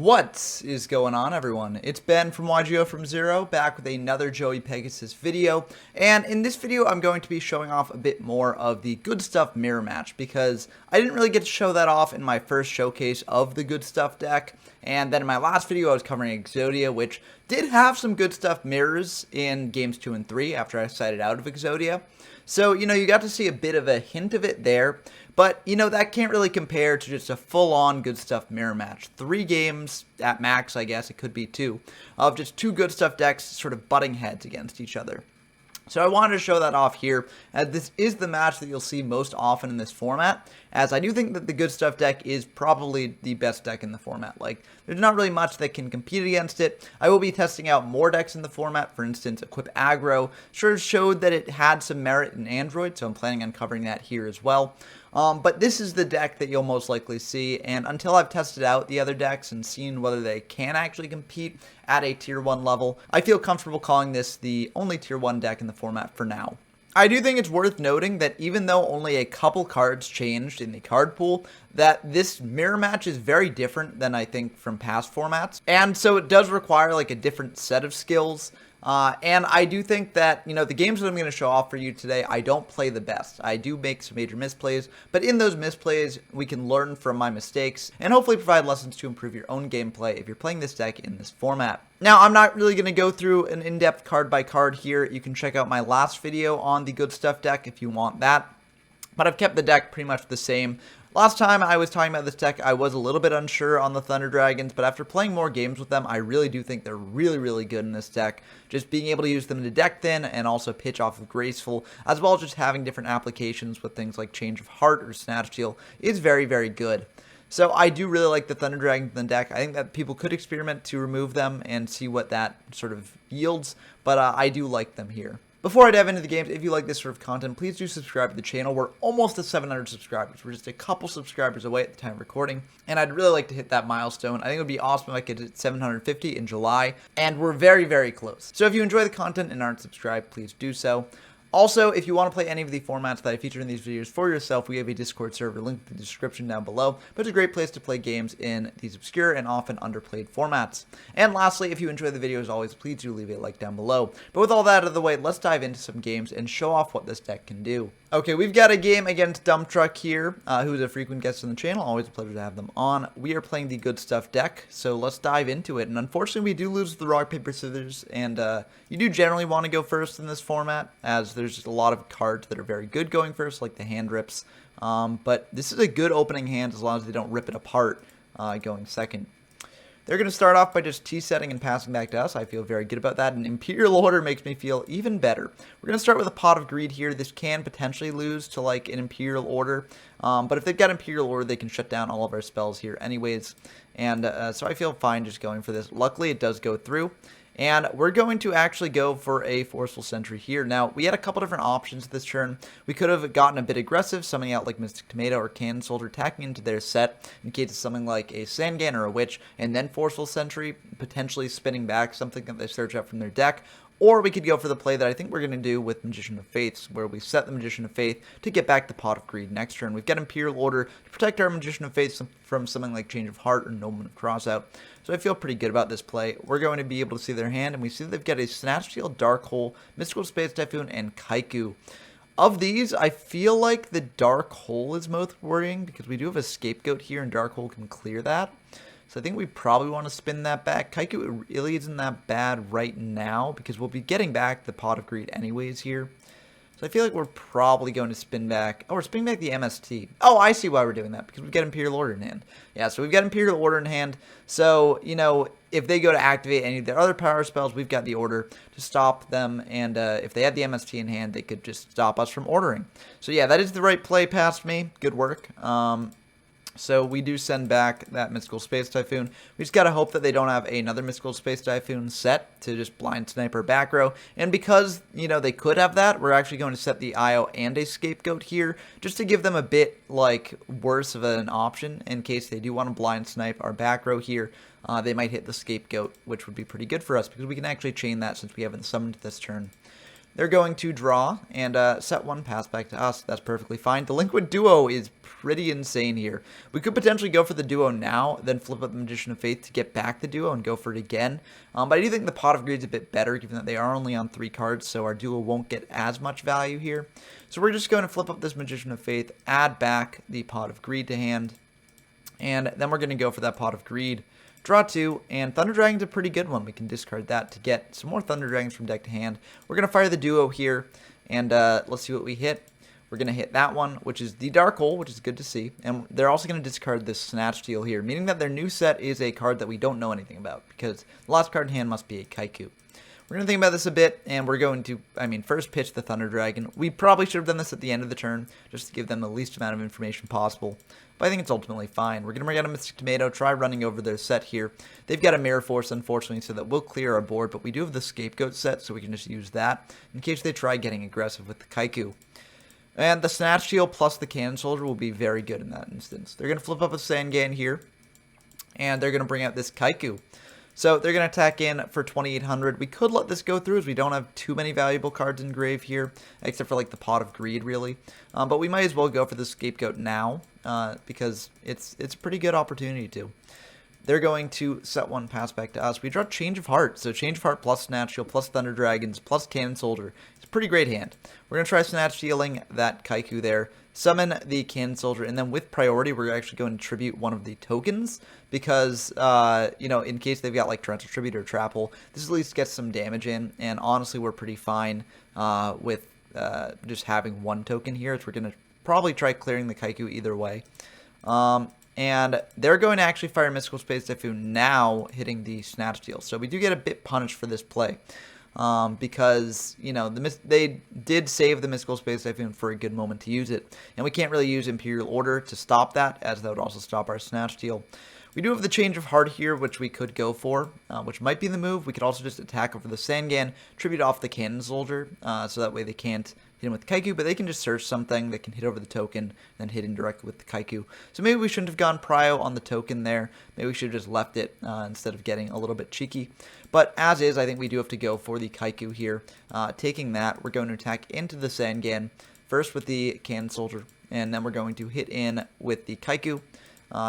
What is going on, everyone? It's Ben from YGO from Zero, back with another Joey-Pegasus video, and in this video I'm going to be showing off a bit more of the Good Stuff mirror match, because I didn't really get to show that off in my first showcase of the Good Stuff deck, and then in my last video I was covering Exodia, which did have some Good Stuff mirrors in games 2 and 3 after I sided out of Exodia. So, you got to see a bit of a hint of it there, but, that can't really compare to just a full-on Good Stuff mirror match. 3 games, at max, I guess, it could be 2, of just 2 Good Stuff decks sort of butting heads against each other. So I wanted to show that off here, as this is the match that you'll see most often in this format, as I do think that the Good Stuff deck is probably the best deck in the format. Like, there's not really much that can compete against it. I will be testing out more decks in the format. For instance, Equip Aggro sort of showed that it had some merit in Android, so I'm planning on covering that here as well. But this is the deck that you'll most likely see, and until I've tested out the other decks and seen whether they can actually compete at a Tier 1 level, I feel comfortable calling this the only Tier 1 deck in the format for now. I do think it's worth noting that even though only a couple cards changed in the card pool, that this mirror match is very different than I think from past formats, and so it does require like a different set of skills. And I do think that, the games that I'm going to show off for you today, I don't play the best. I do make some major misplays, but in those misplays, we can learn from my mistakes and hopefully provide lessons to improve your own gameplay if you're playing this deck in this format. Now, I'm not really going to go through an in-depth card by card here. You can check out my last video on the Good Stuff deck if you want that, but I've kept the deck pretty much the same. Last time I was talking about this deck, I was a little bit unsure on the Thunder Dragons, but after playing more games with them, I really do think they're really good in this deck. Just being able to use them to deck thin and also pitch off of Graceful, as well as just having different applications with things like Change of Heart or Snatch Steal is very good. So I do really like the Thunder Dragons in the deck. I think that people could experiment to remove them and see what that sort of yields, but I do like them here. Before I dive into the games, if you like this sort of content, please do subscribe to the channel. We're almost at 700 subscribers. We're just a couple subscribers away at the time of recording, and I'd really like to hit that milestone. I think it would be awesome if I could hit 750 in July, and we're very close. So if you enjoy the content and aren't subscribed, please do so. Also, if you want to play any of the formats that I feature in these videos for yourself, we have a Discord server linked in the description down below, but it's a great place to play games in these obscure and often underplayed formats. And lastly, if you enjoy the video as always, please do leave a like down below. But with all that out of the way, let's dive into some games and show off what this deck can do. Okay, we've got a game against Dump Truck here, who's a frequent guest on the channel. Always a pleasure to have them on. We are playing the Good Stuff deck, so let's dive into it. And unfortunately, we do lose the rock, paper, scissors, and you do generally want to go first in this format, as there's just a lot of cards that are very good going first, like the hand rips. But this is a good opening hand as long as they don't rip it apart going second. They're going to start off by just T-setting and passing back to us. I feel very good about that, and Imperial Order makes me feel even better. We're going to start with a Pot of Greed here. This can potentially lose to like an Imperial Order, but if they've got Imperial Order, they can shut down all of our spells here anyways, and so I feel fine just going for this. Luckily, it does go through. And we're going to actually go for a Forceful Sentry here. Now, we had a couple different options this turn. We could have gotten a bit aggressive, summoning out like Mystic Tomato or Cannon Soldier, attacking into their set in case it's something like a Sangan or a Witch, and then Forceful Sentry, potentially spinning back something that they search out from their deck. Or we could go for the play that I think we're going to do with Magician of Faiths, where we set the Magician of Faith to get back the Pot of Greed next turn. We've got Imperial Order to protect our Magician of Faith from something like Change of Heart or Nobleman of Crossout. So I feel pretty good about this play. We're going to be able to see their hand, and we see that they've got a Snatch Steal, Dark Hole, Mystical Space Typhoon, and Kaiku. Of these, I feel like the Dark Hole is most worrying, because we do have a Scapegoat here, and Dark Hole can clear that. So I think we probably want to spin that back. Kaiku really isn't that bad right now, because we'll be getting back the Pot of Greed anyways here. So I feel like we're probably going to spin back. Oh, we're spinning back the MST. Oh, I see why we're doing that, because we've got Imperial Order in hand. Yeah, so we've got Imperial Order in hand. So, if they go to activate any of their other power spells, we've got the Order to stop them. And if they had the MST in hand, they could just stop us from ordering. So yeah, that is the right play past me. Good work. So we do send back that Mystical Space Typhoon. We just gotta hope that they don't have another Mystical Space Typhoon set to just blind sniper back row. And because, they could have that, we're actually going to set the IO and a Scapegoat here, just to give them a bit, worse of an option in case they do want to blind snipe our back row here. They might hit the Scapegoat, which would be pretty good for us, because we can actually chain that since we haven't summoned this turn. They're going to draw and set one, pass back to us. That's perfectly fine. Delinquent Duo is pretty insane here. We could potentially go for the Duo now, then flip up the Magician of Faith to get back the Duo and go for it again. But I do think the Pot of Greed is a bit better, given that they are only on 3 cards, so our Duo won't get as much value here. So we're just going to flip up this Magician of Faith, add back the Pot of Greed to hand, and then we're going to go for that Pot of Greed. Draw 2, and Thunder Dragon's a pretty good one. We can discard that to get some more Thunder Dragons from deck to hand. We're going to fire the Duo here, and let's see what we hit. We're going to hit that one, which is the Dark Hole, which is good to see. And they're also going to discard this Snatch Steal here, meaning that their new set is a card that we don't know anything about, because the last card in hand must be a Kaiku. We're going to think about this a bit, and we're going to, first pitch the Thunder Dragon. We probably should have done this at the end of the turn, just to give them the least amount of information possible. But I think it's ultimately fine. We're going to bring out a Mystic Tomato, try running over their set here. They've got a Mirror Force, unfortunately, so that will clear our board, but we do have the Scapegoat set, so we can just use that in case they try getting aggressive with the Kaiku. And the Snatch Shield plus the Cannon Soldier will be very good in that instance. They're going to flip up a Sangan here, and they're going to bring out this Kaiku. So they're going to attack in for 2,800. We could let this go through as we don't have too many valuable cards in grave here, except for like the Pot of Greed, really. But we might as well go for the Scapegoat now, because it's a pretty good opportunity to. They're going to set one, pass back to us. We draw Change of Heart. So Change of Heart plus Snatch Shield plus Thunder Dragons plus Cannon Soldier. It's a pretty great hand. We're going to try Snatch Stealing that Kaiku there. Summon the Cannon Soldier, and then with priority, we're actually going to tribute one of the tokens, because, in case they've got, like, Torrential Tribute or Trapple, this at least gets some damage in, and honestly, we're pretty fine with just having one token here, so we're going to probably try clearing the Kaiku either way. And they're going to actually fire Mystical Space Typhoon now, hitting the Snatch Steal, so we do get a bit punished for this play. Because, they did save the Mystical Space Typhoon for a good moment to use it. And we can't really use Imperial Order to stop that, as that would also stop our Snatch Steal. We do have the Change of Heart here, which we could go for, which might be the move. We could also just attack over the Sangan, tribute off the Cannon Soldier, so that way they can't hit him with Kaiku, but they can just search something that can hit over the token, and then hit indirectly with the Kaiku. So maybe we shouldn't have gone Prio on the token there. Maybe we should have just left it instead of getting a little bit cheeky. But as is, I think we do have to go for the Kaiku here. Taking that, we're going to attack into the Sangan, first with the Cannon Soldier, and then we're going to hit in with the Kaiku,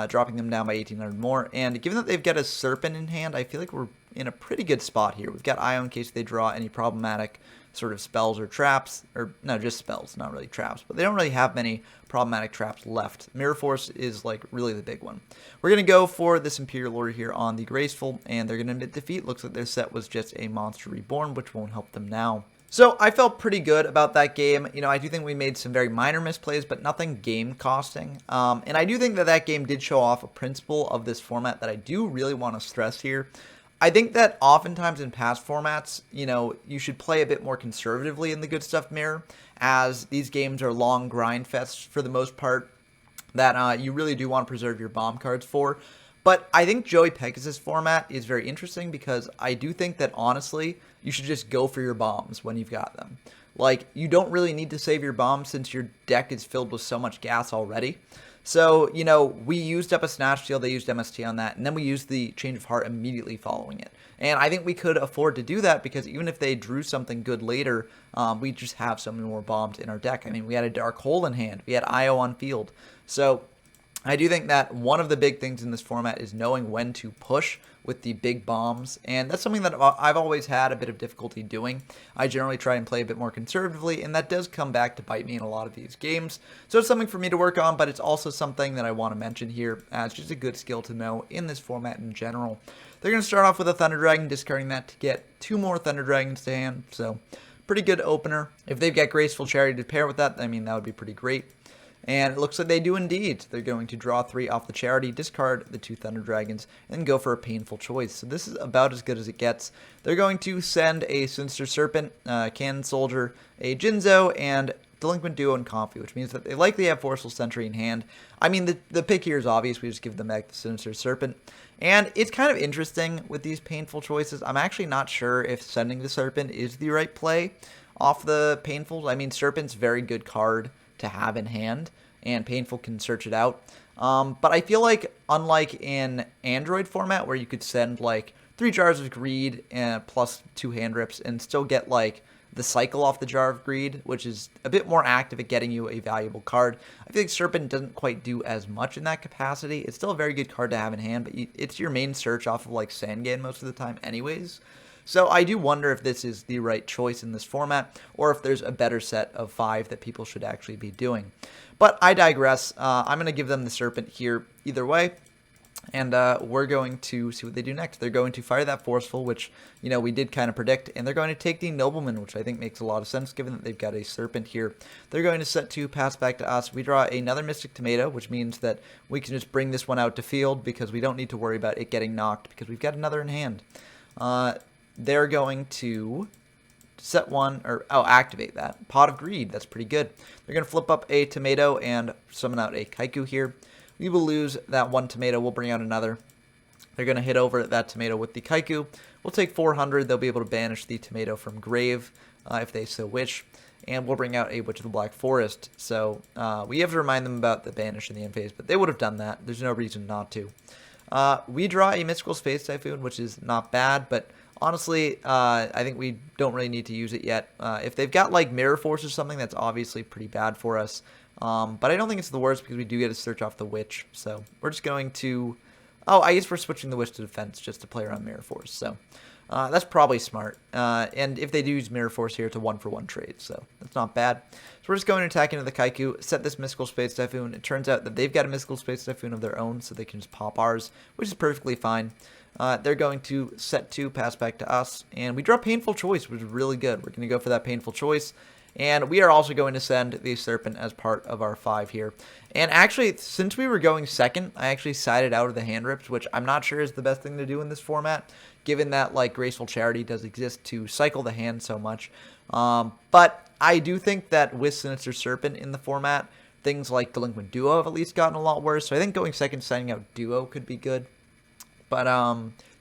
dropping them down by 1,800 more. And given that they've got a Serpent in hand, I feel like we're in a pretty good spot here. We've got Io in case they draw any problematic sort of spells or traps, or no, just spells, not really traps, but they don't really have many problematic traps left. Mirror Force is like really the big one. We're going to go for this Imperial Order here on the Graceful, and they're going to admit defeat. Looks like their set was just a Monster Reborn, which won't help them now. So I felt pretty good about that game. I do think we made some very minor misplays, but nothing game costing. And I do think that that game did show off a principle of this format that I do really want to stress here. I think that oftentimes in past formats, you should play a bit more conservatively in the Good Stuff Mirror, as these games are long grind fests for the most part that you really do want to preserve your bomb cards for. But I think Joey-Pegasus Format is very interesting, because I do think that, honestly, you should just go for your bombs when you've got them. Like, you don't really need to save your bombs since your deck is filled with so much gas already. So, we used up a Snatch Steal, they used MST on that, and then we used the Change of Heart immediately following it. And I think we could afford to do that, because even if they drew something good later, we just have so many more bombs in our deck. We had a Dark Hole in hand, we had Io on field. So I do think that one of the big things in this format is knowing when to push with the big bombs, and that's something that I've always had a bit of difficulty doing. I generally try and play a bit more conservatively, and that does come back to bite me in a lot of these games. So it's something for me to work on, but it's also something that I want to mention here as just a good skill to know in this format in general. They're going to start off with a Thunder Dragon, discarding that to get 2 more Thunder Dragons to hand, so pretty good opener. If they've got Graceful Charity to pair with that, that would be pretty great. And it looks like they do indeed. They're going to draw 3 off the Charity, discard the 2 Thunder Dragons, and go for a Painful Choice. So this is about as good as it gets. They're going to send a Sinister Serpent, Cannon Soldier, a Jinzo, and Delinquent Duo and Comfy, which means that they likely have Forceful Sentry in hand. The pick here is obvious. We just give them back the Sinister Serpent. And it's kind of interesting with these Painful Choices. I'm actually not sure if sending the Serpent is the right play off the Painful. Serpent's a very good card to have in hand, and Painful can search it out. But I feel like, unlike in Android format, where you could send like 3 Jars of Greed and plus 2 hand rips and still get like the cycle off the Jar of Greed, which is a bit more active at getting you a valuable card. I feel like Serpent doesn't quite do as much in that capacity. It's still a very good card to have in hand, but it's your main search off of like Sandgan most of the time anyways. So I do wonder if this is the right choice in this format, or if there's a better set of 5 that people should actually be doing. But I digress. I'm going to give them the Serpent here either way. And we're going to see what they do next. They're going to fire that Forceful, which, you know, we did kind of predict. And they're going to take the Nobleman, which I think makes a lot of sense, given that they've got a Serpent here. They're going to set 2, pass back to us. We draw another Mystic Tomato, which means that we can just bring this one out to field, because we don't need to worry about it getting knocked, because we've got another in hand. They're going to set 1, or, activate that. Pot of Greed, that's pretty good. They're going to flip up a Tomato and summon out a Kaiku here. We will lose that 1 tomato. We'll bring out another. They're going to hit over that tomato with the Kaiku. We'll take 400. They'll be able to banish the tomato from grave if they so wish. And we'll bring out a Witch of the Black Forest. So we have to remind them about the banish in the end phase, but they would have done that. There's no reason not to. We draw a Mystical Space Typhoon, which is not bad, but honestly, I think we don't really need to use it yet. If they've got like Mirror Force or something, that's obviously pretty bad for us. But I don't think it's the worst, because we do get to search off the Witch. So we're just going to... Oh, I guess we're switching the Witch to defense just to play around Mirror Force. So that's probably smart. And if they do use Mirror Force here, it's a 1-for-1 trade. So that's not bad. So we're just going to attack into the Kaiku, set this Mystical Space Typhoon. It turns out that they've got a Mystical Space Typhoon of their own, so they can just pop ours, which is perfectly fine. They're going to set 2, pass back to us. And we draw Painful Choice, which is really good. We're going to go for that Painful Choice. And we are also going to send the Serpent as part of our 5 here. And actually, since we were going second, I actually sided out of the hand rips, which I'm not sure is the best thing to do in this format, given that like Graceful Charity does exist to cycle the hand so much. But I do think that with Sinister Serpent in the format, things like Delinquent Duo have at least gotten a lot worse. So I think going second, signing out Duo could be good. But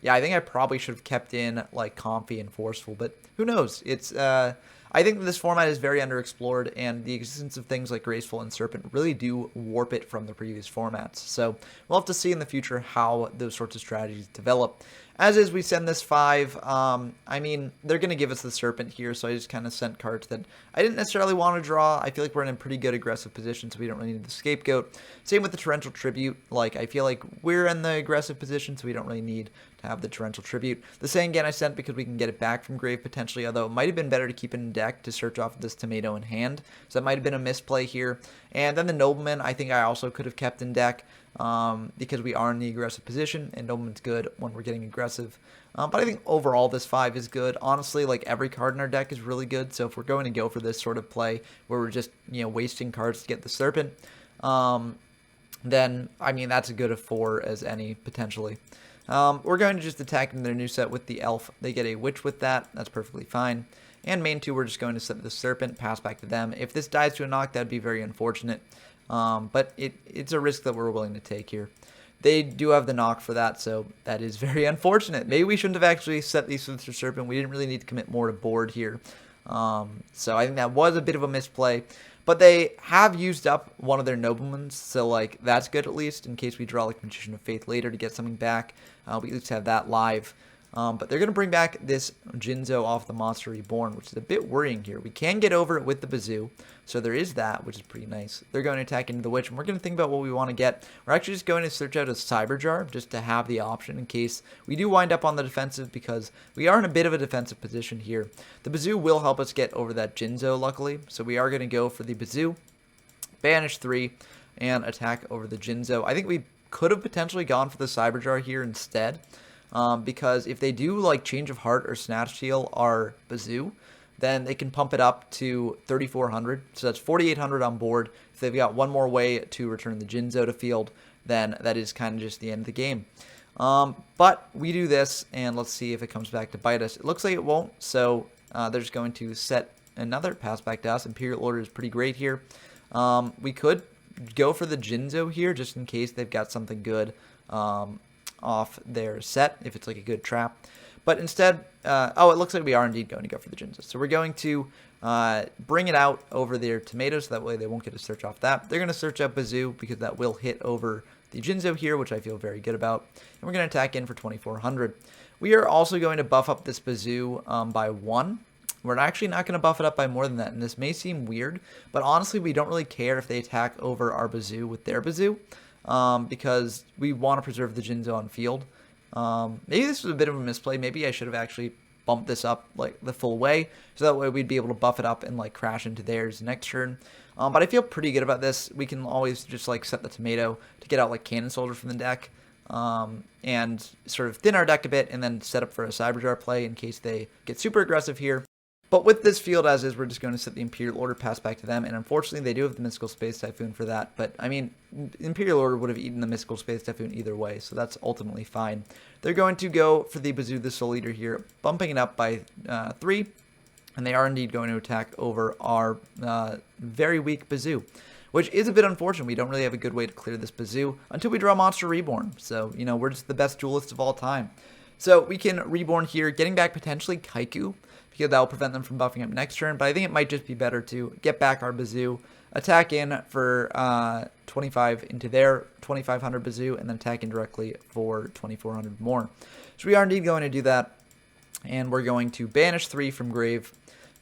yeah, I think I probably should have kept in like Comfy and Forceful, but who knows? It's I think that this format is very underexplored, and the existence of things like Graceful and Serpent really do warp it from the previous formats. So we'll have to see in the future how those sorts of strategies develop. As is, we send this 5. I mean, they're going to give us the Serpent here, so I just kind of sent cards that I didn't necessarily want to draw. I feel like we're in a pretty good aggressive position, so we don't really need the Scapegoat. Same with the Torrential Tribute. Like, I feel like we're in the aggressive position, so we don't really need to have the Torrential Tribute. The Sandgan I sent because we can get it back from grave potentially, although it might have been better to keep it in deck to search off this tomato in hand. So that might have been a misplay here. And then the Nobleman, I think I also could have kept in deck. Because we are in the aggressive position, and Nobleman's good when we're getting aggressive. But I think overall this 5 is good. Honestly, like every card in our deck is really good, so if we're going to go for this sort of play where we're just, you know, wasting cards to get the Serpent, then, I mean, that's as good a 4 as any, potentially. We're going to just attack in their new set with the Elf. They get a Witch with that. That's perfectly fine. And main 2, we're just going to set the Serpent, pass back to them. If this dies to a knock, that'd be very unfortunate. But it's a risk that we're willing to take here. They do have the knock for that, so that is very unfortunate. Maybe we shouldn't have actually set the Sinister Serpent. We didn't really need to commit more to board here. So I think that was a bit of a misplay. But they have used up one of their Noblemans, so like that's good at least, in case we draw like Magician of Faith later to get something back. We at least have that live. But they're going to bring back this Jinzo off the Monster Reborn, which is a bit worrying here. We can get over it with the Bazoo, so there is that, which is pretty nice. They're going to attack into the Witch, and we're going to think about what we want to get. We're actually just going to search out a Cyber Jar, just to have the option in case we do wind up on the defensive, because we are in a bit of a defensive position here. The Bazoo will help us get over that Jinzo, luckily, so we are going to go for the Bazoo, banish 3, and attack over the Jinzo. I think we could have potentially gone for the Cyber Jar here instead. Because if they do like Change of Heart or Snatch Seal our Bazoo, then they can pump it up to 3,400. So that's 4,800 on board. If they've got one more way to return the Jinzo to field, then that is kind of just the end of the game. But we do this, and let's see if it comes back to bite us. It looks like it won't, so they're just going to set another pass back to us. Imperial Order is pretty great here. We could go for the Jinzo here, just in case they've got something good off their set, if it's like a good trap. But instead, oh, it looks like we are indeed going to go for the Jinzo. So we're going to bring it out over their tomatoes, so that way they won't get to search off that. They're going to search out Bazoo, because that will hit over the Jinzo here, which I feel very good about. And we're going to attack in for 2,400. We are also going to buff up this Bazoo by 1. we're actually not going to buff it up by more than that. And this may seem weird, but honestly, we don't really care if they attack over our Bazoo with their Bazoo, because we want to preserve the Jinzo on field. Maybe this was a bit of a misplay. Maybe I should have actually bumped this up like the full way, so that way we'd be able to buff it up and like crash into theirs next turn. But I feel pretty good about this. We can always just like set the tomato to get out like Cannon Soldier from the deck, and sort of thin our deck a bit, and then set up for a Cyberjar play in case they get super aggressive here. But with this field as is, we're just going to set the Imperial Order, pass back to them, and unfortunately they do have the Mystical Space Typhoon for that, but I mean, Imperial Order would have eaten the Mystical Space Typhoon either way, so that's ultimately fine. They're going to go for the Bazoo, the Soul Eater here, bumping it up by 3, and they are indeed going to attack over our very weak Bazoo, which is a bit unfortunate. We don't really have a good way to clear this Bazoo until we draw Monster Reborn, so, you know, we're just the best duelists of all time. So we can Reborn here, getting back potentially Kaiku, because that will prevent them from buffing up next turn, but I think it might just be better to get back our Bazoo, attack in for 25 into their 2500 Bazoo, and then attack in directly for 2400 more. So we are indeed going to do that, and we're going to banish 3 from grave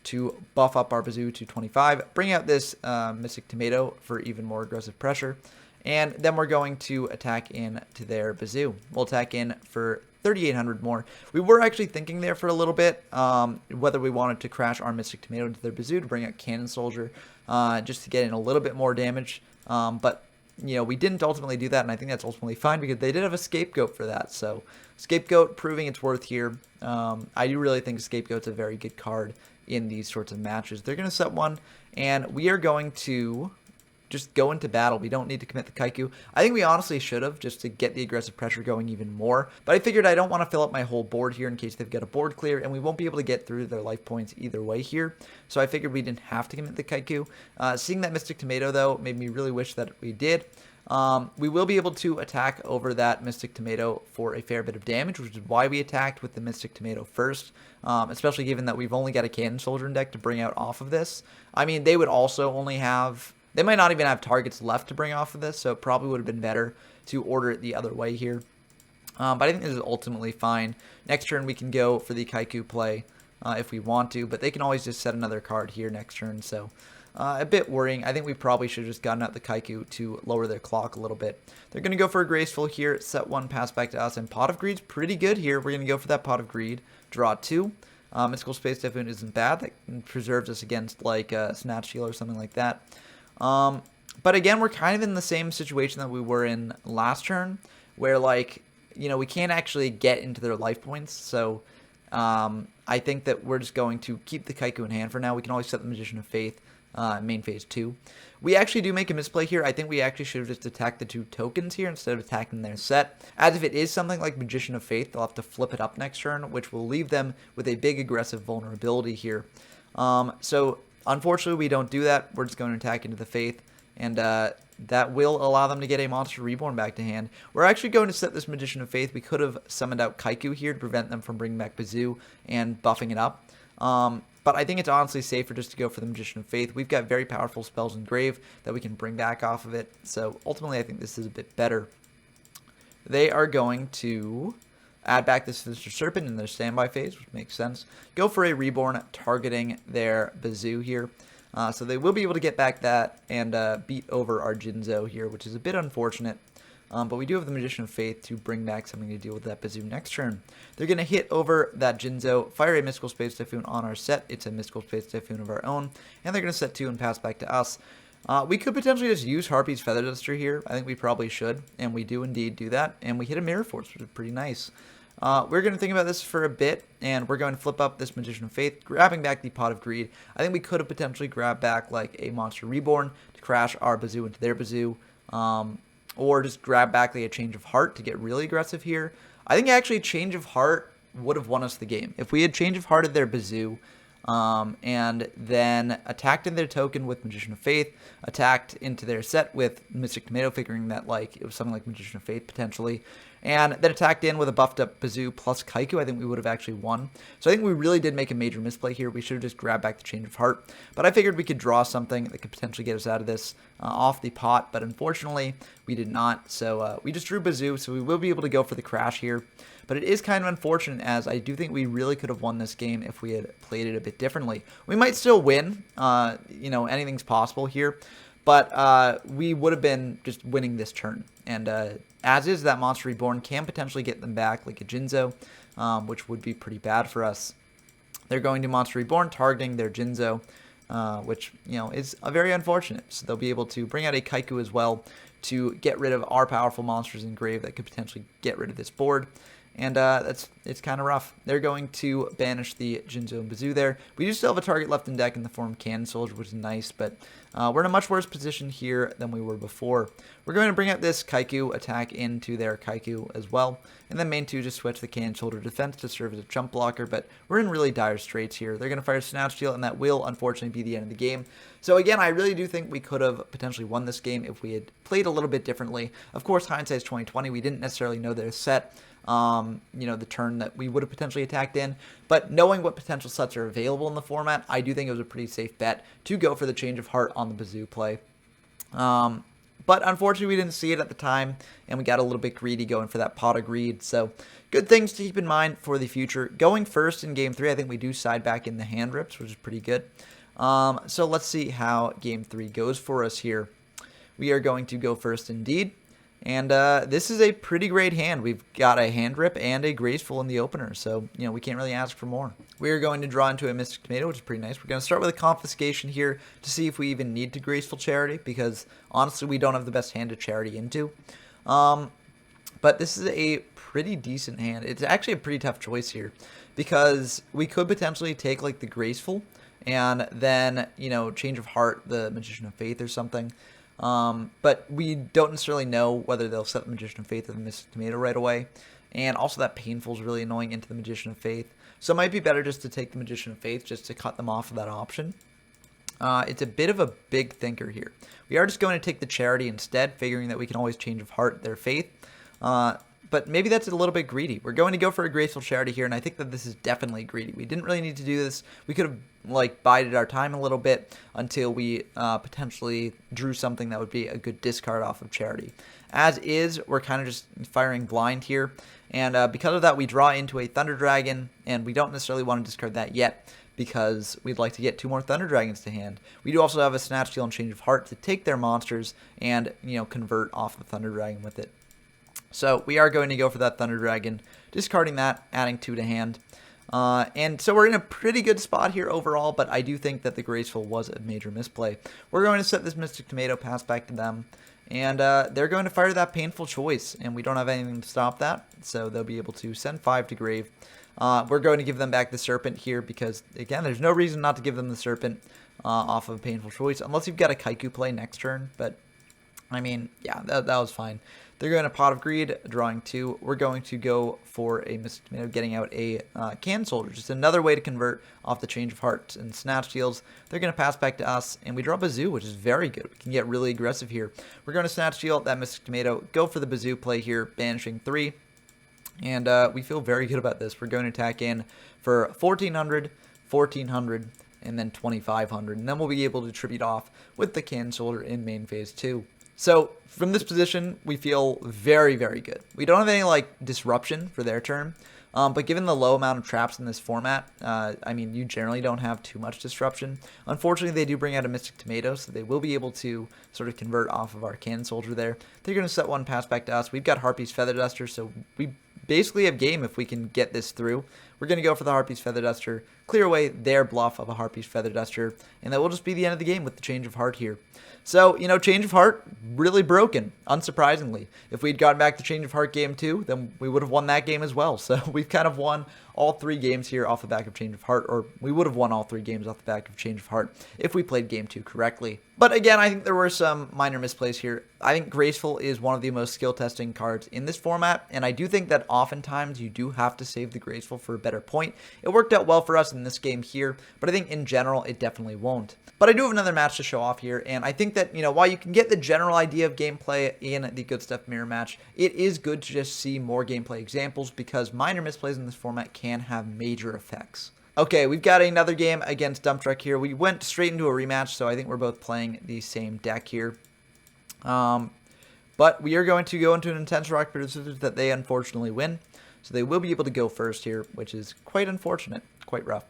to buff up our Bazoo to 25, bring out this Mystic Tomato for even more aggressive pressure, and then we're going to attack in to their Bazoo. We'll attack in for 3,800 more. We were actually thinking there for a little bit whether we wanted to crash our Mystic Tomato into their Bazoo to bring out Cannon Soldier just to get in a little bit more damage, but you know, we didn't ultimately do that, and I think that's ultimately fine because they did have a Scapegoat for that. So Scapegoat proving its worth here. I do really think Scapegoat's a very good card in these sorts of matches. They're going to set one, and we are going to just go into battle. We don't need to commit the Kaiku. I think we honestly should have, just to get the aggressive pressure going even more. But I figured I don't want to fill up my whole board here in case they've got a board clear, and we won't be able to get through their life points either way here. So I figured we didn't have to commit the Kaiku. Seeing that Mystic Tomato, though, made me really wish that we did. We will be able to attack over that Mystic Tomato for a fair bit of damage, which is why we attacked with the Mystic Tomato first, especially given that we've only got a Cannon Soldier in deck to bring out off of this. I mean, they would also only have... They might not even have targets left to bring off of this, so it probably would have been better to order it the other way here. But I think this is ultimately fine. Next turn we can go for the Kaiku play if we want to, but they can always just set another card here next turn, so a bit worrying. I think we probably should have just gotten out the Kaiku to lower their clock a little bit. They're going to go for a Graceful here, set 1, pass back to us, and Pot of Greed's pretty good here. We're going to go for that Pot of Greed, draw 2. Mystical Space Typhoon isn't bad. That preserves us against like Snatch Steal or something like that. But again, we're kind of in the same situation that we were in last turn, where, like, you know, we can't actually get into their life points, so I think that we're just going to keep the Kaiku in hand for now. We can always set the Magician of Faith main phase 2. We actually do make a misplay here. I think we actually should have just attacked the 2 tokens here instead of attacking their set. As if it is something like Magician of Faith, they'll have to flip it up next turn, which will leave them with a big aggressive vulnerability here. So unfortunately, we don't do that. We're just going to attack into the Faith, and that will allow them to get a Monster Reborn back to hand. We're actually going to set this Magician of Faith. We could have summoned out Kaiku here to prevent them from bringing back Bazoo and buffing it up. But I think it's honestly safer just to go for the Magician of Faith. We've got very powerful spells in Grave that we can bring back off of it. So ultimately, I think this is a bit better. They are going to add back the Sinister Serpent in their standby phase, which makes sense. Go for a Reborn targeting their Bazoo here. So they will be able to get back that and beat over our Jinzo here, which is a bit unfortunate. But we do have the Magician of Faith to bring back something to deal with that Bazoo next turn. They're going to hit over that Jinzo, fire a Mystical Space Typhoon on our set. It's a Mystical Space Typhoon of our own. And they're going to set 2 and pass back to us. We could potentially just use Harpy's Feather Duster here. I think we probably should. And we do indeed do that. And we hit a Mirror Force, which is pretty nice. We're going to think about this for a bit, and we're going to flip up this Magician of Faith, grabbing back the Pot of Greed. I think we could have potentially grabbed back like a Monster Reborn to crash our Bazoo into their Bazoo, or just grab back like a Change of Heart to get really aggressive here. I think actually Change of Heart would have won us the game. If we had Change of Hearted their Bazoo, and then attacked in their token with Magician of Faith, attacked into their set with Mystic Tomato, figuring that like it was something like Magician of Faith potentially, and then attacked in with a buffed up Bazoo plus Kaiku, I think we would have actually won. So I think we really did make a major misplay here. We should have just grabbed back the Change of Heart, but I figured we could draw something that could potentially get us out of this off the pot, but unfortunately we did not. So we just drew Bazoo, so we will be able to go for the crash here. But it is kind of unfortunate, as I do think we really could have won this game if we had played it a bit differently. We might still win, you know, anything's possible here, but we would have been just winning this turn. And as is, that Monster Reborn can potentially get them back like a Jinzo, which would be pretty bad for us. They're going to Monster Reborn, targeting their Jinzo, which, you know, is very unfortunate. So they'll be able to bring out a Kaiku as well to get rid of our powerful monsters in grave that could potentially get rid of this board. And it's kind of rough. They're going to banish the Jinzo and Bazoo there. We do still have a target left in deck in the form of Cannon Soldier, which is nice, but we're in a much worse position here than we were before. We're going to bring out this Kaiku, attack into their Kaiku as well, and then main 2 just switch the Cannon Soldier defense to serve as a jump blocker, but we're in really dire straits here. They're going to fire Snatch Steal, and that will unfortunately be the end of the game. So again, I really do think we could have potentially won this game if we had played a little bit differently. Of course, hindsight's 2020. We didn't necessarily know their set. You know, the turn that we would have potentially attacked in, but knowing what potential sets are available in the format, I do think it was a pretty safe bet to go for the Change of Heart on the Bazoo play. But unfortunately, we didn't see it at the time, and we got a little bit greedy going for that Pot of Greed. So good things to keep in mind for the future. Going first in Game 3, I think we do side back in the hand rips, which is pretty good. So let's see how Game 3 goes for us here. We are going to go first indeed. And this is a pretty great hand. We've got a hand rip and a graceful in the opener, so you know we can't really ask for more. We are going to draw into a Mystic Tomato, which is pretty nice. We're going to start with a confiscation here to see if we even need to Graceful Charity, because honestly we don't have the best hand to charity into. But this is a pretty decent hand. It's actually a pretty tough choice here, because we could potentially take like the Graceful and then, you know, Change of Heart, the Magician of Faith or something. But we don't necessarily know whether they'll set the Magician of Faith or the Mystic Tomato right away. And also that Painful is really annoying into the Magician of Faith. So it might be better just to take the Magician of Faith just to cut them off of that option. It's a bit of a big thinker here. We are just going to take the Charity instead, figuring that we can always Change of Heart their Faith. But maybe that's a little bit greedy. We're going to go for a Graceful Charity here, and I think that this is definitely greedy. We didn't really need to do this. We could have, like, bided our time a little bit until we potentially drew something that would be a good discard off of Charity. As is, we're kind of just firing blind here, and because of that, we draw into a Thunder Dragon, and we don't necessarily want to discard that yet, because we'd like to get 2 more Thunder Dragons to hand. We do also have a Snatch Steal and Change of Heart to take their monsters and, you know, convert off the Thunder Dragon with it. So we are going to go for that Thunder Dragon, discarding that, adding 2 to hand. And so we're in a pretty good spot here overall, but I do think that the Graceful was a major misplay. We're going to set this Mystic Tomato, pass back to them, and they're going to fire that Painful Choice, and we don't have anything to stop that, so they'll be able to send 5 to grave. We're going to give them back the Serpent here because, again, there's no reason not to give them the Serpent off of a Painful Choice, unless you've got a Kaiku play next turn, but I mean, yeah, that was fine. They're going to Pot of Greed, drawing 2. We're going to go for a Mystic Tomato, getting out a Cannon Soldier. Just another way to convert off the Change of Heart and Snatch Steals. They're going to pass back to us, and we draw Bazoo, which is very good. We can get really aggressive here. We're going to Snatch Steal that Mystic Tomato, go for the Bazoo play here, banishing 3. And we feel very good about this. We're going to attack in for 1,400, 1,400, and then 2,500. And then we'll be able to tribute off with the Cannon Soldier in main phase 2. So from this position, we feel very, very good. We don't have any like disruption for their turn, but given the low amount of traps in this format, I mean, you generally don't have too much disruption. Unfortunately, they do bring out a Mystic Tomato, so they will be able to sort of convert off of our Cannon Soldier there. They're going to set 1 pass back to us. We've got Harpy's Feather Duster, so we basically have game if we can get this through. We're going to go for the Harpy's Feather Duster, clear away their bluff of a Harpy's Feather Duster, and that will just be the end of the game with the Change of Heart here. So, you know, Change of Heart, really broken, unsurprisingly. If we'd gotten back to Change of Heart game 2, then we would have won that game as well. So we've kind of won all 3 games here off the back of Change of Heart, or we would have won all 3 games off the back of Change of Heart if we played game 2 correctly. But again, I think there were some minor misplays here. I think Graceful is one of the most skill testing cards in this format, and I do think that oftentimes you do have to save the Graceful for a better point. It worked out well for us in this game here, but I think in general it definitely won't. But I do have another match to show off here, and I think that, while you can get the general idea of gameplay in the Good Stuff Mirror match, it is good to just see more gameplay examples because minor misplays in this format can have major effects. Okay, we've got another game against Dump Truck here. We went straight into a rematch, so I think we're both playing the same deck here. But we are going to go into an intense rock, paper, scissors that they unfortunately win. So they will be able to go first here, which is quite unfortunate, quite rough.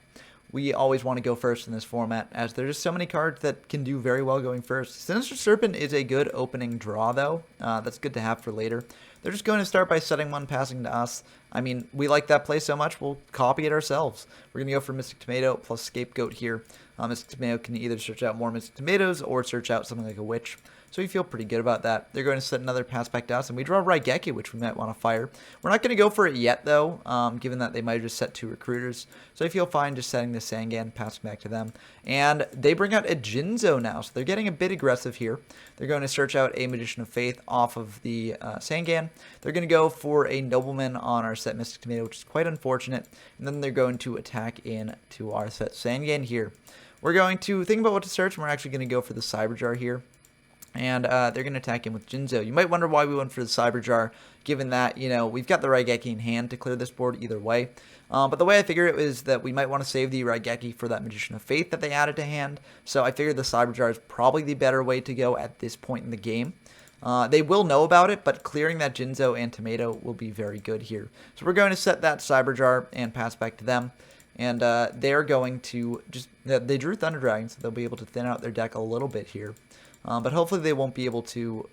We always want to go first in this format, as there's just so many cards that can do very well going first. Sinister Serpent is a good opening draw, though. That's good to have for later. They're just going to start by setting one, passing to us. I mean, we like that play so much, we'll copy it ourselves. We're going to go for Mystic Tomato plus Scapegoat here. Mystic Tomato can either search out more Mystic Tomatoes or search out something like a Witch. So we feel pretty good about that. They're going to set another pass back to us, and we draw Raigeki, which we might want to fire. We're not going to go for it yet, though, given that they might have just set 2 recruiters. So I feel fine just setting the Sangan, passing back to them. And they bring out a Jinzo now, so they're getting a bit aggressive here. They're going to search out a Magician of Faith off of the Sangan. They're going to go for a Nobleman on our set Mystic Tomato, which is quite unfortunate. And then they're going to attack into our set Sangan here. We're going to think about what to search, and we're actually going to go for the Cyberjar here. And they're going to attack in with Jinzo. You might wonder why we went for the Cyberjar, given that, we've got the Raigeki in hand to clear this board either way. But the way I figured it was that we might want to save the Raigeki for that Magician of Faith that they added to hand. So I figured the Cyberjar is probably the better way to go at this point in the game. They will know about it, but clearing that Jinzo and Tomato will be very good here. So we're going to set that Cyberjar and pass back to them. And they're going to they drew Thunder Dragon, so they'll be able to thin out their deck a little bit here. But hopefully they won't be able to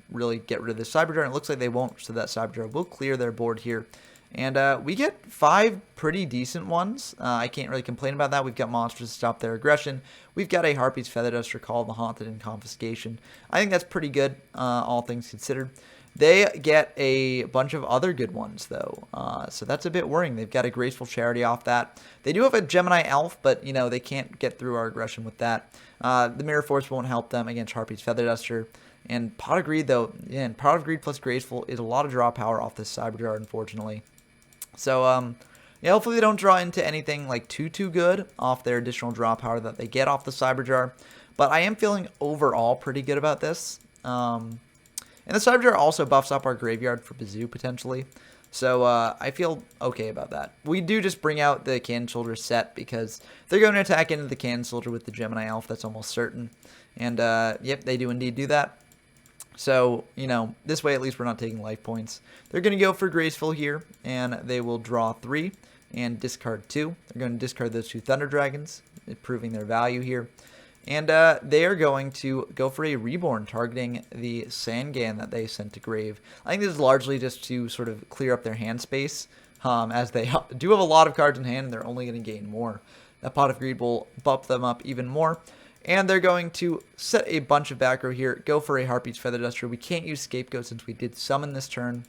really get rid of this Cyberjar. It looks like they won't, so that Cyberjar will clear their board here. And we get 5 pretty decent ones. I can't really complain about that. We've got monsters to stop their aggression. We've got a Harpy's Feather Duster, Call of the Haunted, and Confiscation. I think that's pretty good, all things considered. They get a bunch of other good ones, though, so that's a bit worrying. They've got a Graceful Charity off that. They do have a Gemini Elf, but, they can't get through our aggression with that. The Mirror Force won't help them against Harpy's Feather Duster. And Pot of Greed, though, Pot of Greed plus Graceful is a lot of draw power off this Cyberjar, unfortunately. So, hopefully they don't draw into anything like too good off their additional draw power that they get off the Cyberjar. But I am feeling overall pretty good about this. And the Cyberjar also buffs up our graveyard for Bazoo, potentially. So I feel okay about that. We do just bring out the Cannon Soldier set because they're going to attack into the Cannon Soldier with the Gemini Elf. That's almost certain. And, yep, they do indeed do that. So, this way at least we're not taking life points. They're going to go for Graceful here, and they will draw 3 and discard 2. They're going to discard those 2 Thunder Dragons, improving their value here. And they are going to go for a Reborn, targeting the Sangan that they sent to grave. I think this is largely just to sort of clear up their hand space, as they do have a lot of cards in hand, and they're only going to gain more. That Pot of Greed will bump them up even more. And they're going to set a bunch of back row here, go for a Harpy's Feather Duster. We can't use Scapegoat since we did summon this turn.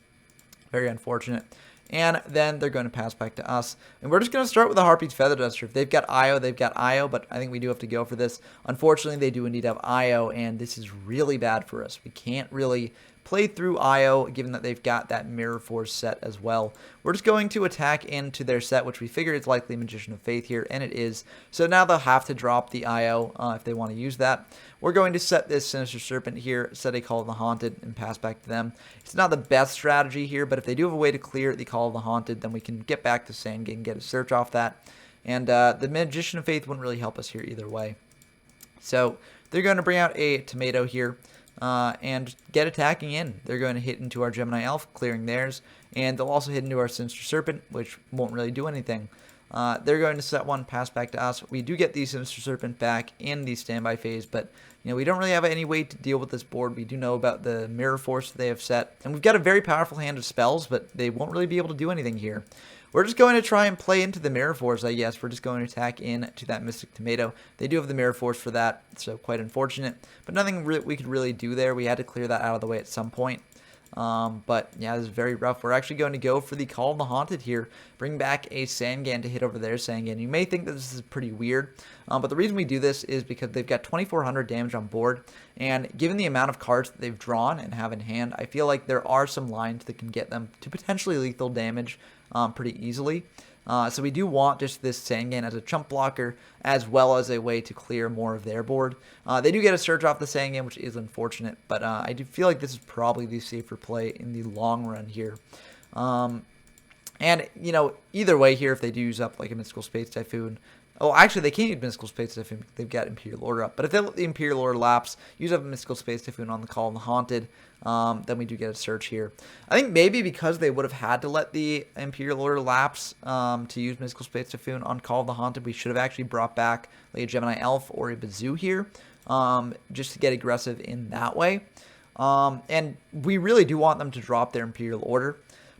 Very unfortunate. And then they're going to pass back to us. And we're just going to start with a Harpy's Feather Duster. If they've got IO, they've got IO, but I think we do have to go for this. Unfortunately, they do indeed have IO, and this is really bad for us. We can't really play through IO, given that they've got that Mirror Force set as well. We're just going to attack into their set, which we figure is likely Magician of Faith here, and it is. So now they'll have to drop the IO if they want to use that. We're going to set this Sinister Serpent here, set a Call of the Haunted, and pass back to them. It's not the best strategy here, but if they do have a way to clear the Call of the Haunted, then we can get back to Sangan and get a search off that. And the Magician of Faith wouldn't really help us here either way. So they're going to bring out a Tomato here. And get attacking in. They're going to hit into our Gemini Elf, clearing theirs, and they'll also hit into our Sinister Serpent, which won't really do anything. They're going to set one, pass back to us. We do get the Sinister Serpent back in the standby phase, but we don't really have any way to deal with this board. We do know about the Mirror Force that they have set, and we've got a very powerful hand of spells, but they won't really be able to do anything here. We're just going to try and play into the Mirror Force, I guess. We're just going to attack into that Mystic Tomato. They do have the Mirror Force for that, so quite unfortunate. But nothing we could really do there. We had to clear that out of the way at some point. But yeah, this is very rough. We're actually going to go for the Call of the Haunted here. Bring back a Sangan to hit over their Sangan. You may think that this is pretty weird, but the reason we do this is because they've got 2,400 damage on board, and given the amount of cards that they've drawn and have in hand, I feel like there are some lines that can get them to potentially lethal damage pretty easily. So we do want just this Sangan as a chump blocker, as well as a way to clear more of their board. They do get a Surge off the Sangan, which is unfortunate, but I do feel like this is probably the safer play in the long run here. And, you know, either way here, if they do use up like a Mystical Space Typhoon, oh, actually, they can't use Mystical Space Typhoon. They've got Imperial Order up. But if they let the Imperial Order lapse, use up a Mystical Space Typhoon on the Call of the Haunted, then we do get a search here. I think maybe because they would have had to let the Imperial Order lapse to use Mystical Space Typhoon on Call of the Haunted, we should have actually brought back like a Gemini Elf or a Bazoo here, just to get aggressive in that way. And we really do want them to drop their Imperial Order.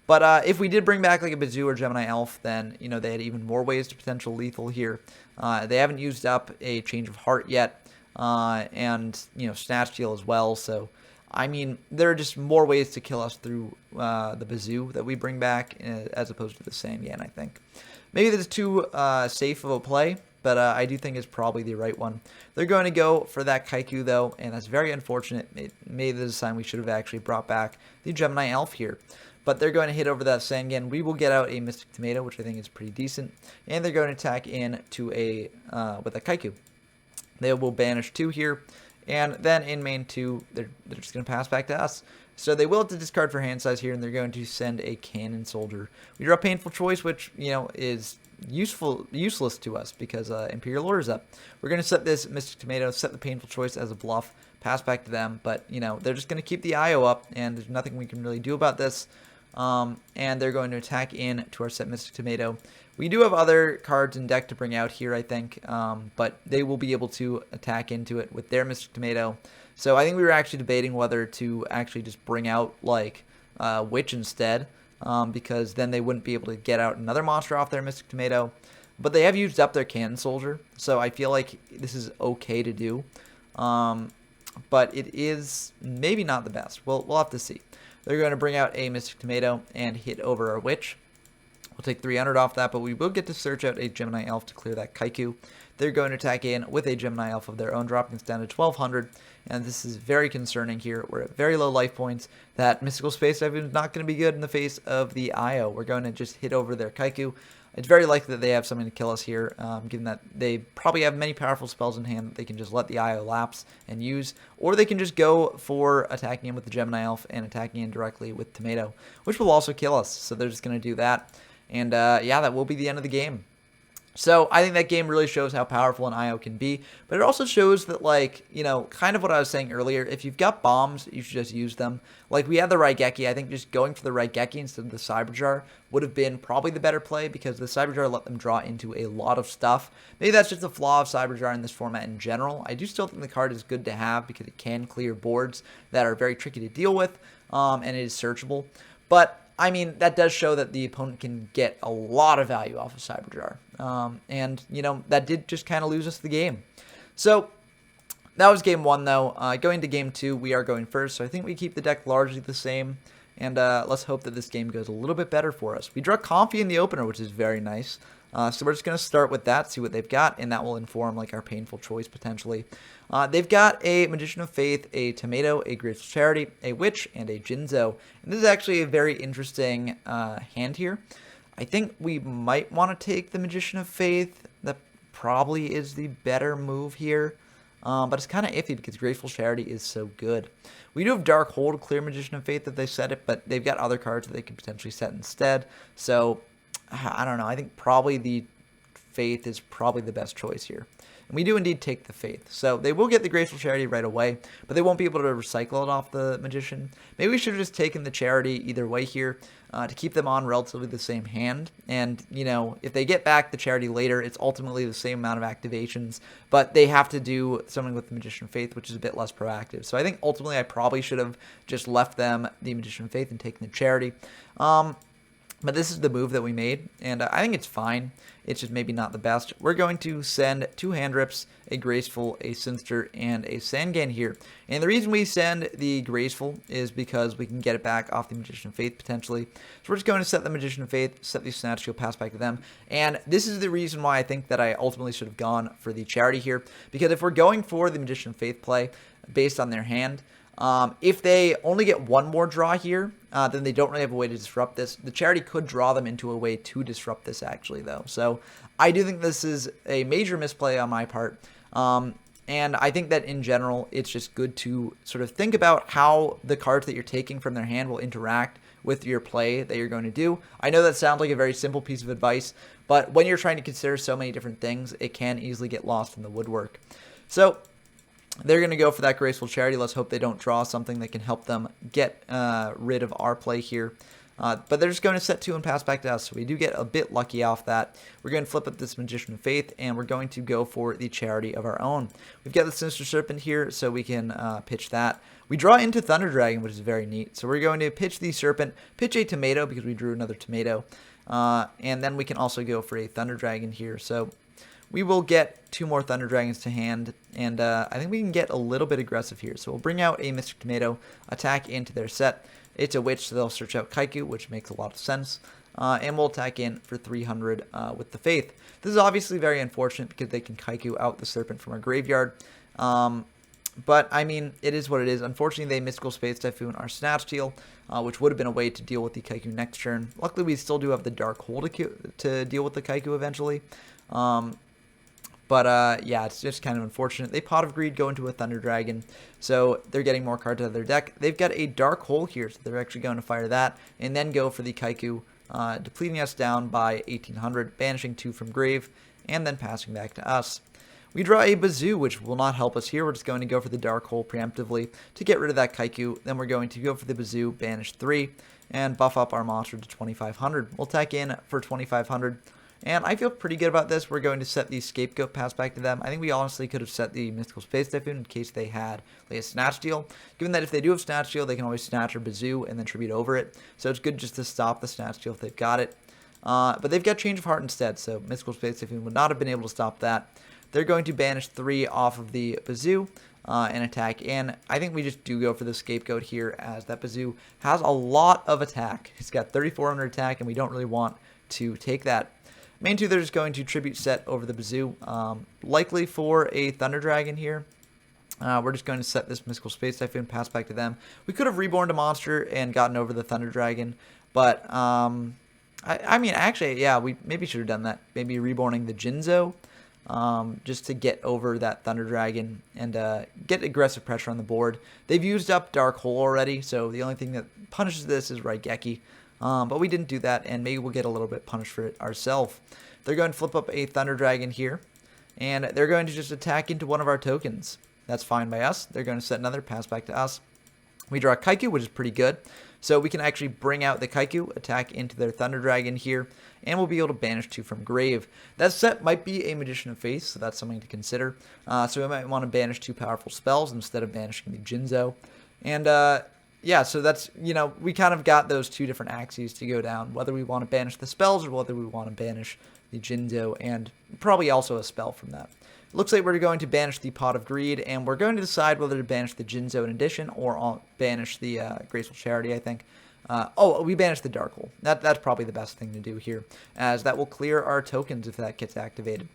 But if we did bring back like a Bazoo or Gemini Elf, then, you know, they had even more ways to potential lethal here. They haven't used up a Change of Heart yet, and, you know, Snatch Steal as well. So, I mean, there are just more ways to kill us through the Bazoo that we bring back as opposed to the Sangan, I think. Maybe this is too safe of a play, but I do think it's probably the right one. They're going to go for that Kaiku, though, and that's very unfortunate. Maybe this is a sign we should have actually brought back the Gemini Elf here. But they're going to hit over that Sangan. We will get out a Mystic Tomato, which I think is pretty decent. And they're going to attack in to with a Kaiku. They will banish 2 here. And then in main 2, they're just going to pass back to us. So they will have to discard for hand size here, and they're going to send a Cannon Soldier. We draw Painful Choice, which, you know, is useless to us because Imperial Order's up. We're going to set this Mystic Tomato, set the Painful Choice as a bluff, pass back to them. But, you know, they're just going to keep the IO up, and there's nothing we can really do about this. And they're going to attack in to our set Mystic Tomato. We do have other cards in deck to bring out here, I think, but they will be able to attack into it with their Mystic Tomato. So I think we were actually debating whether to actually just bring out, like, Witch instead, because then they wouldn't be able to get out another monster off their Mystic Tomato. But they have used up their Cannon Soldier, so I feel like this is okay to do. But it is maybe not the best. We'll have to see. They're going to bring out a Mystic Tomato and hit over our Witch. We'll take 300 off that, but we will get to search out a Gemini Elf to clear that Kaiku. They're going to attack in with a Gemini Elf of their own, dropping us down to 1,200. And this is very concerning here. We're at very low life points. That Mystical Space Typhoon is not going to be good in the face of the IO. We're going to just hit over their Kaiku. It's very likely that they have something to kill us here, given that they probably have many powerful spells in hand that they can just let the IO lapse and use, or they can just go for attacking in with the Gemini Elf and attacking in directly with Tomato, which will also kill us, so they're just going to do that, and yeah, that will be the end of the game. So I think that game really shows how powerful an IO can be, but it also shows that, like, you know, kind of what I was saying earlier, if you've got bombs, you should just use them. Like, we had the Raigeki. I think just going for the Raigeki instead of the Cyberjar would have been probably the better play, because the Cyberjar let them draw into a lot of stuff. Maybe that's just a flaw of Cyberjar in this format in general. I do still think the card is good to have because it can clear boards that are very tricky to deal with, and it is searchable. But I mean, that does show that the opponent can get a lot of value off of Cyberjar. And, you know, that did just kind of lose us the game. So, that was game 1, though. Going to game 2, we are going first. So, I think we keep the deck largely the same. And let's hope that this game goes a little bit better for us. We draw Comfy in the opener, which is very nice. So, we're just going to start with that, see what they've got. And that will inform, like, our Painful Choice, potentially. They've got a Magician of Faith, a Tomato, a Graceful Charity, a Witch, and a Jinzo. And this is actually a very interesting hand here. I think we might want to take the Magician of Faith. That probably is the better move here. But it's kind of iffy because Graceful Charity is so good. We do have Dark Hole to clear Magician of Faith if they set it, but they've got other cards that they could potentially set instead. So, I don't know. I think probably the Faith is probably the best choice here. And we do indeed take the Faith. So they will get the Graceful Charity right away, but they won't be able to recycle it off the Magician. Maybe we should have just taken the Charity either way here to keep them on relatively the same hand. And, you know, if they get back the Charity later, it's ultimately the same amount of activations, but they have to do something with the Magician of Faith, which is a bit less proactive. So I think ultimately I probably should have just left them the Magician of Faith and taken the Charity. But this is the move that we made, and I think it's fine. It's just maybe not the best. We're going to send 2 hand rips, a Graceful, a Sinister, and a Sangan here. And the reason we send the Graceful is because we can get it back off the Magician of Faith, potentially. So we're just going to set the Magician of Faith, set the Snatch Steal, pass back to them. And this is the reason why I think that I ultimately should have gone for the Charity here. Because if we're going for the Magician of Faith play, based on their hand, if they only get one more draw here, then they don't really have a way to disrupt this. The Charity could draw them into a way to disrupt this, actually, though. So I do think this is a major misplay on my part. And I think that in general, it's just good to sort of think about how the cards that you're taking from their hand will interact with your play that you're going to do. I know that sounds like a very simple piece of advice, but when you're trying to consider so many different things, it can easily get lost in the woodwork. So they're going to go for that Graceful Charity. Let's hope they don't draw something that can help them get rid of our play here. But they're just going to set 2 and pass back to us. So we do get a bit lucky off that. We're going to flip up this Magician of Faith, and we're going to go for the Charity of our own. We've got the Sinister Serpent here, so we can pitch that. We draw into Thunder Dragon, which is very neat. So we're going to pitch the Serpent, pitch a Tomato because we drew another Tomato. And then we can also go for a Thunder Dragon here. So we will get 2 more Thunder Dragons to hand, and I think we can get a little bit aggressive here. So we'll bring out a Mystic Tomato, attack into their set. It's a Witch, so they'll search out Kaiku, which makes a lot of sense. And we'll attack in for 300 with the Faith. This is obviously very unfortunate because they can Kaiku out the Serpent from our graveyard. But, I mean, it is what it is. Unfortunately, they Mystical Space Typhoon our Snatch Steal, which would have been a way to deal with the Kaiku next turn. Luckily, we still do have the Dark Hole to deal with the Kaiku eventually. But yeah, it's just kind of unfortunate. They Pot of Greed, go into a Thunder Dragon, so they're getting more cards out of their deck. They've got a Dark Hole here, so they're actually going to fire that, and then go for the Kaiku, depleting us down by 1800, banishing 2 from grave, and then passing back to us. We draw a Bazoo, which will not help us here. We're just going to go for the Dark Hole preemptively to get rid of that Kaiku. Then we're going to go for the Bazoo, banish 3, and buff up our monster to 2500. We'll attack in for 2500. And I feel pretty good about this. We're going to set the Scapegoat, pass back to them. I think we honestly could have set the Mystical Space Typhoon in case they had like a Snatch Steal. Given that if they do have Snatch Steal, they can always Snatch or Bazoo and then Tribute over it. So it's good just to stop the Snatch Steal if they've got it. But they've got Change of Heart instead, so Mystical Space Typhoon would not have been able to stop that. They're going to banish 3 off of the Bazoo and attack in. I think we just do go for the Scapegoat here, as that Bazoo has a lot of attack. It's got 3400 attack, and we don't really want to take that. Main 2, they're just going to Tribute set over the Bazoo, likely for a Thunder Dragon here. We're just going to set this Mystical Space Typhoon, pass back to them. We could have reborned a monster and gotten over the Thunder Dragon, but I mean, actually, yeah, we maybe should have done that. Maybe reborning the Jinzo, just to get over that Thunder Dragon and get aggressive pressure on the board. They've used up Dark Hole already, so the only thing that punishes this is Raigeki. But we didn't do that, and maybe we'll get a little bit punished for it ourselves. They're going to flip up a Thunder Dragon here, and they're going to just attack into one of our tokens. That's fine by us. They're going to set another, pass back to us. We draw a Kaiku, which is pretty good. So we can actually bring out the Kaiku, attack into their Thunder Dragon here, and we'll be able to banish 2 from grave. That set might be a Magician of Faith, so that's something to consider. So we might want to banish 2 powerful spells instead of banishing the Jinzo. And yeah, so that's, you know, we kind of got those 2 different axes to go down, whether we want to banish the spells or whether we want to banish the Jinzo, and probably also a spell from that. Looks like we're going to banish the Pot of Greed, and we're going to decide whether to banish the Jinzo in addition or banish the Graceful Charity, I think. Oh, we banish the Dark Hole. That's probably the best thing to do here, as that will clear our tokens if that gets activated.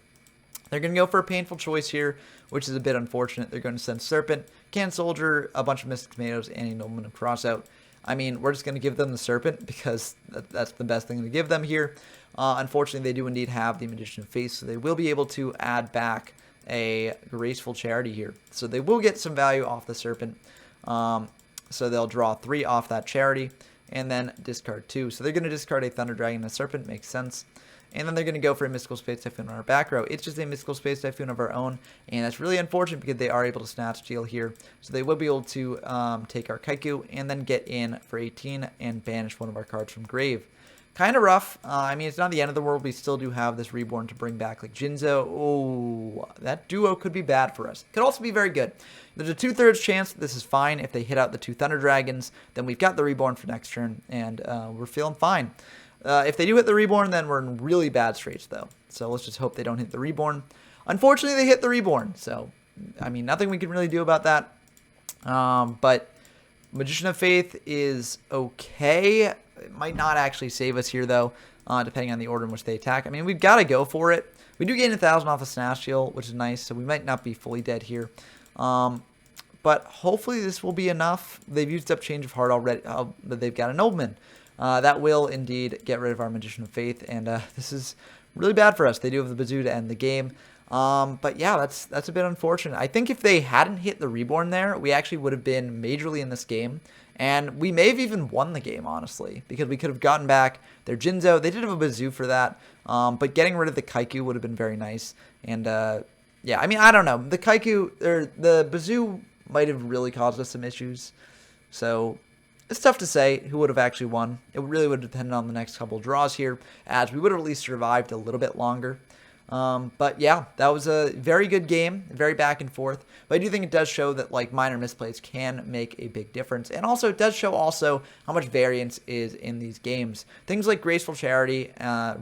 They're going to go for a painful choice here, which is a bit unfortunate. They're going to send Serpent, Can Soldier, a bunch of Mystic Tomatoes, and a Nobleman of Crossout. I mean, we're just going to give them the Serpent because that's the best thing to give them here. Unfortunately, they do indeed have the Magician of Faith, so they will be able to add back a Graceful Charity here. So they will get some value off the Serpent. So they'll draw 3 off that Charity and then discard 2. So they're going to discard a Thunder Dragon and a Serpent, makes sense. And then they're going to go for a Mystical Space Typhoon on our back row. It's just a Mystical Space Typhoon of our own, and that's really unfortunate because they are able to Snatch Steal here. So they will be able to take our Kaiku and then get in for 18 and banish one of our cards from grave. Kind of rough. I mean, it's not the end of the world. We still do have this Reborn to bring back, like Jinzo. Oh, that duo could be bad for us. Could also be very good. There's a 2/3 chance that this is fine. If they hit out the 2 Thunder Dragons, then we've got the Reborn for next turn, and we're feeling fine. If they do hit the Reborn, then we're in really bad straits, though. So let's just hope they don't hit the Reborn. Unfortunately, they hit the Reborn, so, I mean, nothing we can really do about that. But Magician of Faith is okay. It might not actually save us here, though, depending on the order in which they attack. I mean, we've got to go for it. We do gain 1,000 off the Snash Shield, which is nice, so we might not be fully dead here. But hopefully this will be enough. They've used up Change of Heart already, but they've got a Nobleman. That will indeed get rid of our Magician of Faith, and this is really bad for us. They do have the Bazoo to end the game. But yeah, that's a bit unfortunate. I think if they hadn't hit the Reborn there, we actually would have been majorly in this game. And we may have even won the game, honestly, because we could have gotten back their Jinzo. They did have a Bazoo for that, but getting rid of the Kaiku would have been very nice. And yeah, I mean, I don't know. The Kaiku, or the Bazoo might have really caused us some issues. So it's tough to say who would have actually won. It really would have depended on the next couple draws here, as we would have at least survived a little bit longer. But yeah, that was a very good game, very back and forth. But I do think it does show that like minor misplays can make a big difference. And also it does show also how much variance is in these games. Things like Graceful Charity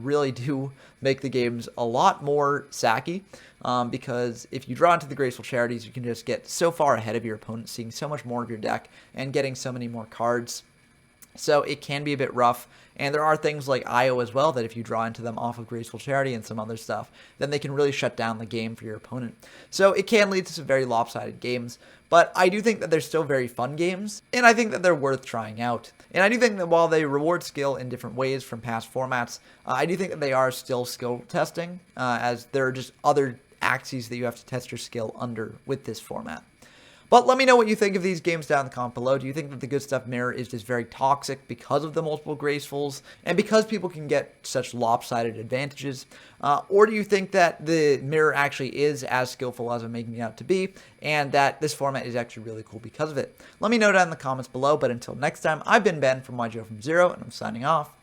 really do make the games a lot more sacky. Because if you draw into the Graceful Charities, you can just get so far ahead of your opponent, seeing so much more of your deck and getting so many more cards. So it can be a bit rough. And there are things like IO as well that if you draw into them off of Graceful Charity and some other stuff, then they can really shut down the game for your opponent. So it can lead to some very lopsided games. But I do think that they're still very fun games, and I think that they're worth trying out. And I do think that while they reward skill in different ways from past formats, I do think that they are still skill testing, as there are just other axes that you have to test your skill under with this format. But let me know what you think of these games down in the comment below. Do you think that the Good Stuff Mirror is just very toxic because of the multiple Gracefuls and because people can get such lopsided advantages? Or do you think that the Mirror actually is as skillful as I'm making it out to be and that this format is actually really cool because of it? Let me know down in the comments below. But until next time, I've been Ben from YGO from Zero, and I'm signing off.